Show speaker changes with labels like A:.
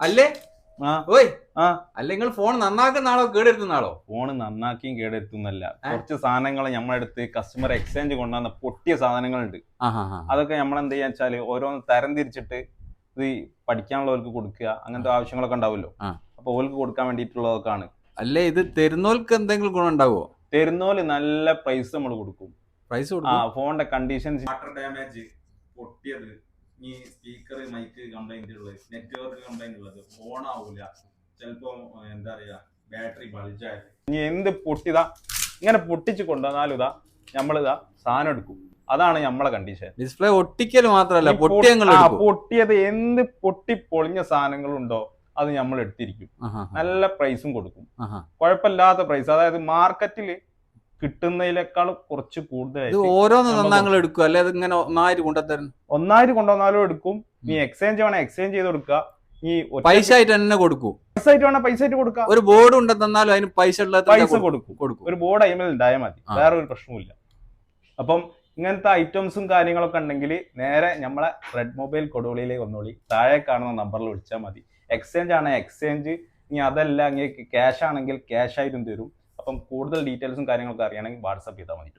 A: അല്ലേ?
B: ആ
A: ഓയ്
B: ആ
A: അല്ല, നിങ്ങൾ ഫോൺ നന്നാക്കുന്ന ആളോ കേടെടുത്തുന്ന ആളോ?
B: ഫോണ് നന്നാക്കിയും കേടെടുത്തുന്നല്ല. കുറച്ച് സാധനങ്ങൾ നമ്മളെടുത്ത് കസ്റ്റമർ എക്സ്ചേഞ്ച് കൊണ്ടുവന്ന പൊട്ടിയ സാധനങ്ങളുണ്ട്. അതൊക്കെ നമ്മൾ എന്ത് ചെയ്യാന്ന് വെച്ചാല് ഓരോന്ന് തരം തിരിച്ചിട്ട് ഇത് പഠിക്കാനുള്ളവർക്ക് കൊടുക്കുക, അങ്ങനത്തെ ആവശ്യങ്ങളൊക്കെ ഉണ്ടാവുമല്ലോ. അപ്പൊ ഓർക്ക് കൊടുക്കാൻ വേണ്ടിയിട്ടുള്ളതൊക്കെയാണ്.
A: അല്ലേ, ഇത് തരുന്നവർക്ക് എന്തെങ്കിലും ഗുണം ഉണ്ടാവോ?
B: തരുന്നോല് നല്ല പ്രൈസ് നമ്മൾ കൊടുക്കും.
A: പ്രൈസ് കൊടുക്കും.
B: ഫോണിന്റെ കണ്ടീഷൻസ്, വാട്ടർ ഡാമേജ്, പൊട്ടിയത്, ഈ സ്പീക്കർ മൈക്ക് കംപ്ലൈന്റ് ഉള്ളത്, നെറ്റ്വർക്ക് കംപ്ലൈന്റ് ഉള്ളത്, ഓൺ ആവൂല, ചിലപ്പോ എന്താ പറയാ ബാറ്ററി ബൾജായിട്ട്, ഇനി എന്ത് പൊട്ടിയതാ ഇങ്ങനെ പൊട്ടിച്ച് കൊണ്ടുവന്നാലും ഇതാ നമ്മളിതാ സാധനം എടുക്കും. അതാണ് നമ്മളെ കണ്ടീഷൻ.
A: ഡിസ്പ്ലേ ഒട്ടിക്കൽ മാത്രല്ല,
B: പൊട്ടിയത് എന്ത് പൊട്ടി പൊളിഞ്ഞ സാധനങ്ങളുണ്ടോ അത് നമ്മൾ എടുത്തിരിക്കും. നല്ല പ്രൈസും കൊടുക്കും, കുഴപ്പമില്ലാത്ത പ്രൈസ്. അതായത് മാർക്കറ്റിൽ കിട്ടുന്നതിനേക്കാളും കുറച്ച് കൂടുതലായിട്ട്
A: ഓരോന്ന് എടുക്കും. അല്ലെ ഇങ്ങനെ
B: ഒന്നായിട്ട് കൊണ്ടുവന്നാലും എടുക്കും. നീ എക്സ്ചേഞ്ച് വേണേ എക്സ്ചേഞ്ച് ചെയ്ത് കൊടുക്കുക. ഈ
A: പൈസ ആയിട്ട് തന്നെ കൊടുക്കും.
B: പൈസ ആയിട്ട് വേണേ പൈസ ആയിട്ട് കൊടുക്കുക.
A: ഒരു ബോർഡ് ഉണ്ടെന്നാലും അതിന് പൈസ
B: കൊടുക്കും. ഒരു ബോർഡ് അയിമേൽ ഉണ്ടായാൽ മതി, വേറെ ഒരു പ്രശ്നവുമില്ല. അപ്പം ഇങ്ങനത്തെ ഐറ്റംസും കാര്യങ്ങളൊക്കെ ഉണ്ടെങ്കിൽ നേരെ നമ്മളെ റെഡ് മൊബൈൽ കൊടുവള്ളിയിലേക്ക് വന്നോളി. താഴെ കാണുന്ന നമ്പറിൽ വിളിച്ചാൽ മതി. എക്സ്ചേഞ്ച് ആണെങ്കിൽ എക്സ്ചേഞ്ച്, ഇനി അതല്ല ഇങ്ങനെ ക്യാഷ് ആണെങ്കിൽ ക്യാഷ് ആയിട്ടും തരും. അപ്പം കൂടുതൽ ഡീറ്റെയിൽസും കാര്യങ്ങളൊക്കെ അറിയണമെങ്കിൽ വാട്സപ്പ് ചെയ്താൽ മതി.